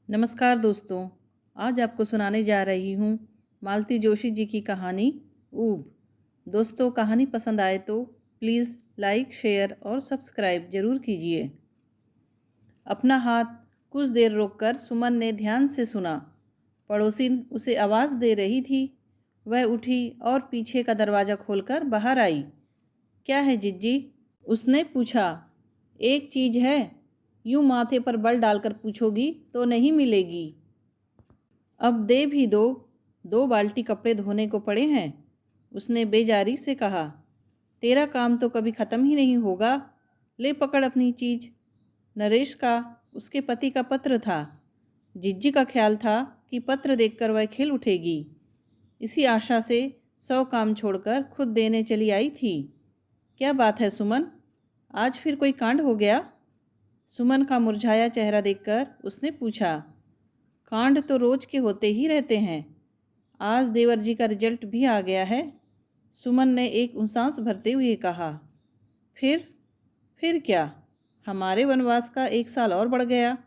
नमस्कार दोस्तों। आज आपको सुनाने जा रही हूँ मालती जोशी जी की कहानी ऊब। दोस्तों, कहानी पसंद आए तो प्लीज़ लाइक, शेयर और सब्सक्राइब ज़रूर कीजिए। अपना हाथ कुछ देर रोककर सुमन ने ध्यान से सुना। पड़ोसिन उसे आवाज़ दे रही थी। वह उठी और पीछे का दरवाज़ा खोलकर बाहर आई। क्या है जिज्जी? उसने पूछा। एक चीज़ है, यूं माथे पर बल डालकर पूछोगी तो नहीं मिलेगी। अब दे भी दो, 2 बाल्टी कपड़े धोने को पड़े हैं। उसने बेजारी से कहा। तेरा काम तो कभी ख़त्म ही नहीं होगा। ले पकड़ अपनी चीज़। नरेश का, उसके पति का पत्र था। जिज्जी का ख्याल था कि पत्र देखकर वह खिल उठेगी। इसी आशा से 100 काम छोड़कर खुद देने चली आई थी। क्या बात है सुमन, आज फिर कोई कांड हो गया? सुमन का मुरझाया चेहरा देखकर उसने पूछा। कांड तो रोज के होते ही रहते हैं। आज देवर जी का रिजल्ट भी आ गया है। सुमन ने एक सांस भरते हुए कहा। फिर क्या? हमारे वनवास का 1 साल और बढ़ गया।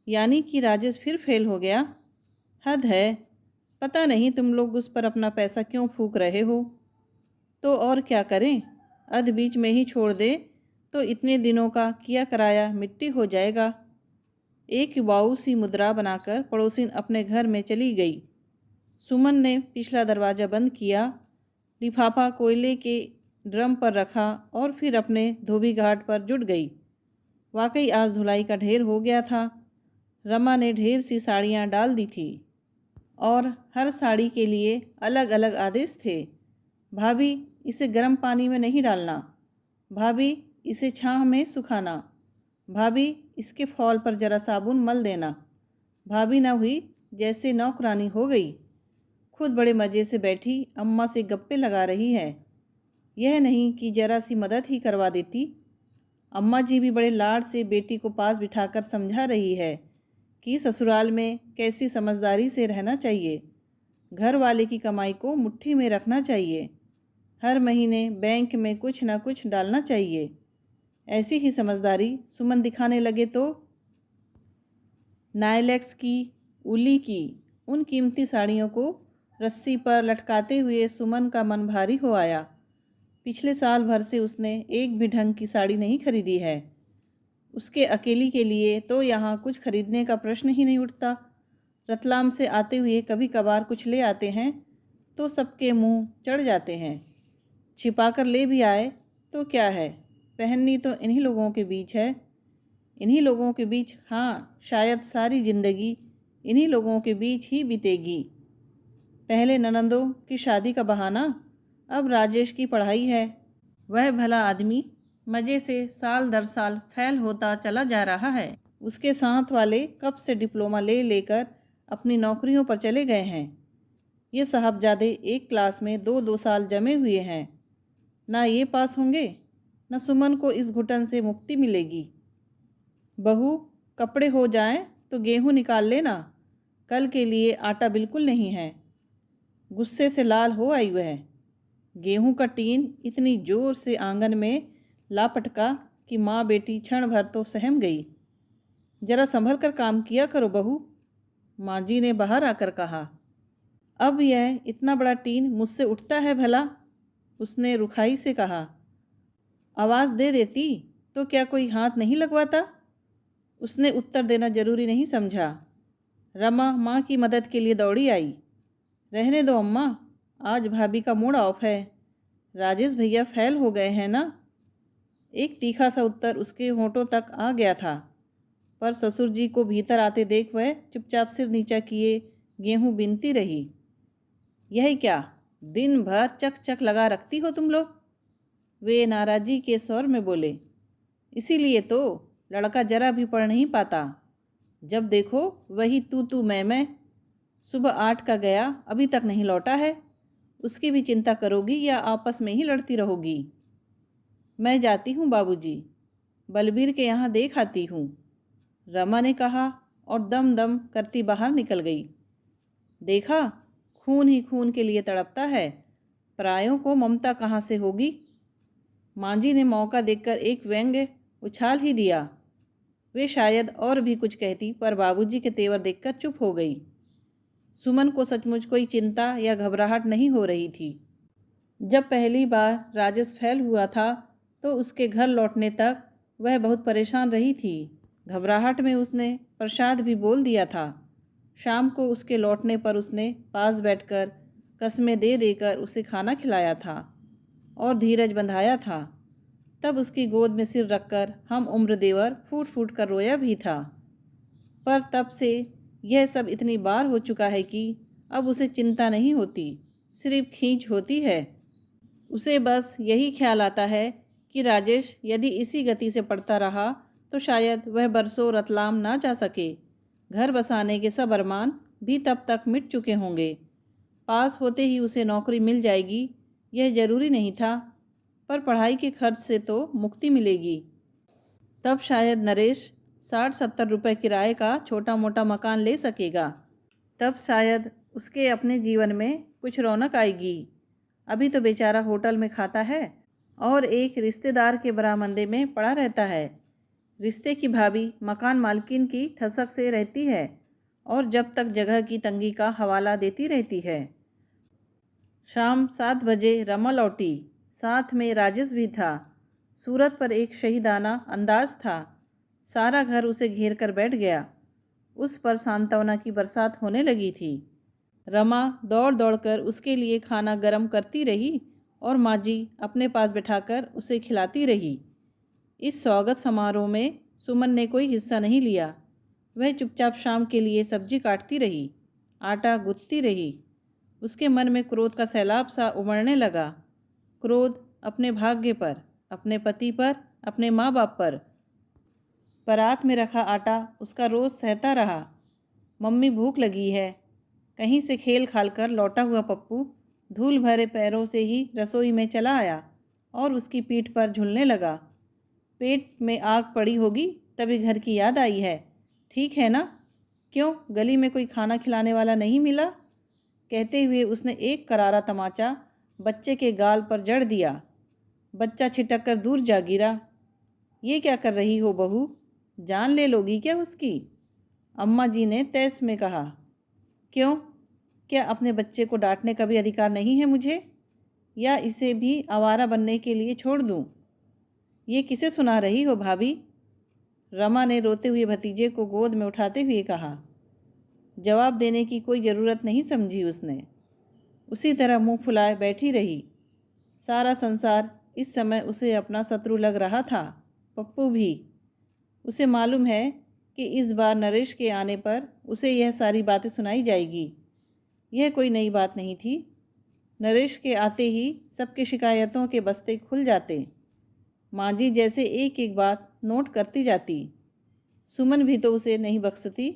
यानी कि राजेश फिर फेल हो गया। हद है। पता नहीं तुम लोग उस पर अपना पैसा क्यों फूंक रहे हो। तो और क्या करें, अध बीच में ही छोड़ दे तो इतने दिनों का किया कराया मिट्टी हो जाएगा। एक युवाऊ सी मुद्रा बनाकर पड़ोसिन अपने घर में चली गई। सुमन ने पिछला दरवाज़ा बंद किया, लिफाफा कोयले के ड्रम पर रखा और फिर अपने धोबी घाट पर जुट गई। वाकई आज धुलाई का ढेर हो गया था। रमा ने ढेर सी साड़ियाँ डाल दी थी और हर साड़ी के लिए अलग अलग आदेश थे। भाभी, इसे गर्म पानी में नहीं डालना। भाभी, इसे छांव में सुखाना। भाभी, इसके फॉल पर जरा साबुन मल देना। भाभी न हुई जैसे नौकरानी हो गई। खुद बड़े मज़े से बैठी अम्मा से गप्पे लगा रही है। यह नहीं कि जरा सी मदद ही करवा देती। अम्मा जी भी बड़े लाड से बेटी को पास बिठाकर समझा रही है कि ससुराल में कैसी समझदारी से रहना चाहिए। घर वाले की कमाई को मुट्ठी में रखना चाहिए। हर महीने बैंक में कुछ न कुछ डालना चाहिए। ऐसी ही समझदारी सुमन दिखाने लगे तो नायलैक्स की, उली की उन कीमती साड़ियों को रस्सी पर लटकाते हुए सुमन का मन भारी हो आया। पिछले साल भर से उसने एक भी ढंग की साड़ी नहीं खरीदी है। उसके अकेली के लिए तो यहाँ कुछ खरीदने का प्रश्न ही नहीं उठता। रतलाम से आते हुए कभी कभार कुछ ले आते हैं तो सबके मुंह चढ़ जाते हैं। छिपा कर ले भी आए तो क्या है, पहननी तो इन्हीं लोगों के बीच है। इन्हीं लोगों के बीच, हाँ, शायद सारी ज़िंदगी इन्हीं लोगों के बीच ही बीतेगी। पहले ननंदों की शादी का बहाना, अब राजेश की पढ़ाई है। वह भला आदमी मज़े से साल दर साल फैल होता चला जा रहा है। उसके साथ वाले कब से डिप्लोमा ले लेकर अपनी नौकरियों पर चले गए हैं। ये साहबजादे एक क्लास में 2-2 साल जमे हुए हैं। ना ये पास होंगे, न सुमन को इस घुटन से मुक्ति मिलेगी। बहू, कपड़े हो जाएं तो गेहूं निकाल लेना। कल के लिए आटा बिल्कुल नहीं है। गुस्से से लाल हो आई वह। गेहूं का टीन इतनी जोर से आंगन में लापटका कि माँ बेटी क्षण भर तो सहम गई। जरा संभल कर काम किया करो बहू, माँ जी ने बाहर आकर कहा। अब यह इतना बड़ा टीन मुझसे उठता है भला? उसने रुखाई से कहा। आवाज़ दे देती तो क्या कोई हाथ नहीं लगवाता? उसने उत्तर देना जरूरी नहीं समझा। रमा माँ की मदद के लिए दौड़ी आई। रहने दो अम्मा, आज भाभी का मूड ऑफ है। राजेश भैया फैल हो गए हैं ना? एक तीखा सा उत्तर उसके होंठों तक आ गया था, पर ससुर जी को भीतर आते देख वह चुपचाप सिर नीचा किए गेहूं बीनती रही। यही क्या, दिन भर चक चक लगा रखती हो तुम लोग? वे नाराज़गी के स्वर में बोले। इसीलिए तो लड़का जरा भी पढ़ नहीं पाता। जब देखो वही तू मैं। सुबह 8 का गया, अभी तक नहीं लौटा है। उसकी भी चिंता करोगी या आपस में ही लड़ती रहोगी? मैं जाती हूँ बाबूजी, बलबीर के यहाँ देख आती हूँ, रमा ने कहा और दम दम करती बाहर निकल गई। देखा, खून ही खून के लिए तड़पता है, परायों को ममता कहाँ से होगी? मांझी ने मौका देखकर एक व्यंग्य उछाल ही दिया। वे शायद और भी कुछ कहती, पर बाबूजी के तेवर देखकर चुप हो गई। सुमन को सचमुच कोई चिंता या घबराहट नहीं हो रही थी। जब पहली बार राजेश फेल हुआ था तो उसके घर लौटने तक वह बहुत परेशान रही थी। घबराहट में उसने प्रसाद भी बोल दिया था। शाम को उसके लौटने पर उसने पास बैठकर कस्में दे देकर उसे खाना खिलाया था और धीरज बंधाया था। तब उसकी गोद में सिर रखकर हम उम्र देवर फूट फूट कर रोया भी था। पर तब से यह सब इतनी बार हो चुका है कि अब उसे चिंता नहीं होती, सिर्फ खींच होती है। उसे बस यही ख्याल आता है कि राजेश यदि इसी गति से पढ़ता रहा तो शायद वह बरसों रतलाम ना जा सके। घर बसाने के सब अरमान भी तब तक मिट चुके होंगे। पास होते ही उसे नौकरी मिल जाएगी, यह ज़रूरी नहीं था, पर पढ़ाई के खर्च से तो मुक्ति मिलेगी। तब शायद नरेश 60-70 रुपये किराए का छोटा मोटा मकान ले सकेगा। तब शायद उसके अपने जीवन में कुछ रौनक आएगी। अभी तो बेचारा होटल में खाता है और एक रिश्तेदार के बरामदे में पड़ा रहता है। रिश्ते की भाभी मकान मालकिन की ठसक से रहती है और जब तक जगह की तंगी का हवाला देती रहती है। शाम 7 बजे रमा लौटी, साथ में राजेश भी था। सूरत पर एक शहीदाना अंदाज था। सारा घर उसे घेर कर बैठ गया। उस पर सांत्वना की बरसात होने लगी थी। रमा दौड़ दौड़ कर उसके लिए खाना गर्म करती रही और माँ जी अपने पास बिठाकर उसे खिलाती रही। इस स्वागत समारोह में सुमन ने कोई हिस्सा नहीं लिया। वह चुपचाप शाम के लिए सब्जी काटती रही, आटा गूंथती रही। उसके मन में क्रोध का सैलाब सा उमड़ने लगा। क्रोध अपने भाग्य पर, अपने पति पर, अपने माँ बाप पर। परात में रखा आटा उसका रोज़ सहता रहा। मम्मी भूख लगी है। कहीं से खेल खाल कर लौटा हुआ पप्पू धूल भरे पैरों से ही रसोई में चला आया और उसकी पीठ पर झूलने लगा। पेट में आग पड़ी होगी तभी घर की याद आई है। ठीक है ना? क्यों गली में कोई खाना खिलाने वाला नहीं मिला? कहते हुए उसने एक करारा तमाचा बच्चे के गाल पर जड़ दिया। बच्चा छिटक कर दूर जा गिरा। ये क्या कर रही हो बहू? जान ले लोगी क्या उसकी? अम्मा जी ने तैस में कहा। क्यों? क्या अपने बच्चे को डांटने का भी अधिकार नहीं है मुझे, या इसे भी आवारा बनने के लिए छोड़ दूं? ये किसे सुना रही हो भाभी? रमा ने रोते हुए भतीजे को गोद में उठाते हुए कहा। जवाब देने की कोई ज़रूरत नहीं समझी उसने। उसी तरह मुंह फुलाए बैठी रही। सारा संसार इस समय उसे अपना शत्रु लग रहा था, पप्पू भी। उसे मालूम है कि इस बार नरेश के आने पर उसे यह सारी बातें सुनाई जाएगी। यह कोई नई बात नहीं थी। नरेश के आते ही सबके शिकायतों के बस्ते खुल जाते। माँ जी जैसे एक एक बात नोट करती जाती। सुमन भी तो उसे नहीं बख्शती।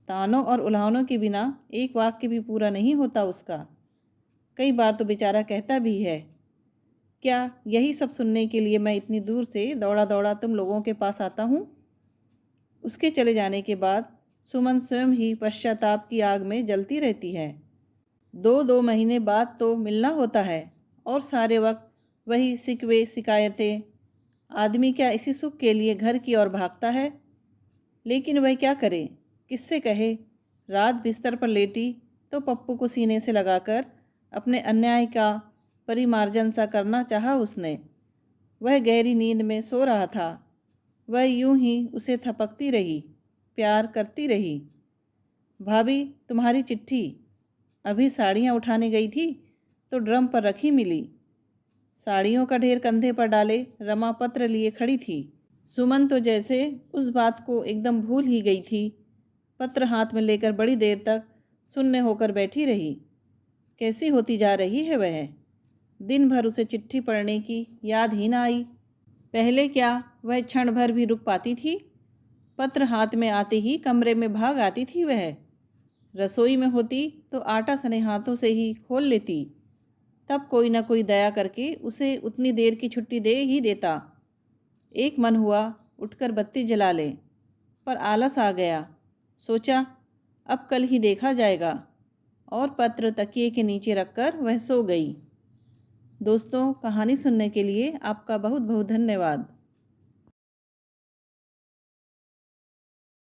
तानों और उल्हानों के बिना एक वाक्य भी पूरा नहीं होता उसका। कई बार तो बेचारा कहता भी है, क्या यही सब सुनने के लिए मैं इतनी दूर से दौड़ा दौड़ा तुम लोगों के पास आता हूँ? उसके चले जाने के बाद सुमन स्वयं ही पश्चाताप की आग में जलती रहती है। 2-2 महीने बाद तो मिलना होता है और सारे वक्त वही शिकवे शिकायतें। आदमी क्या इसी सुख के लिए घर की ओर भागता है? लेकिन वह क्या करे, किससे कहे? रात बिस्तर पर लेटी तो पप्पू को सीने से लगाकर अपने अन्याय का परिमार्जन सा करना चाहा उसने। वह गहरी नींद में सो रहा था। वह यूं ही उसे थपकती रही, प्यार करती रही। भाभी तुम्हारी चिट्ठी। अभी साड़ियाँ उठाने गई थी तो ड्रम पर रखी मिली। साड़ियों का ढेर कंधे पर डाले रमा पत्र लिए खड़ी थी। सुमन तो जैसे उस बात को एकदम भूल ही गई थी। पत्र हाथ में लेकर बड़ी देर तक सुन्ने होकर बैठी रही। कैसी होती जा रही है वह? दिन भर उसे चिट्ठी पढ़ने की याद ही ना आई। पहले क्या वह क्षण भर भी रुक पाती थी? पत्र हाथ में आते ही कमरे में भाग आती थी वह। रसोई में होती तो आटा सने हाथों से ही खोल लेती। तब कोई ना कोई दया करके उसे उतनी देर की छुट्टी दे ही देता। एक मन हुआ उठकर बत्ती जला ले, पर आलस आ गया। सोचा अब कल ही देखा जाएगा, और पत्र तकिए के नीचे रखकर वह सो गई। दोस्तों, कहानी सुनने के लिए आपका बहुत बहुत धन्यवाद।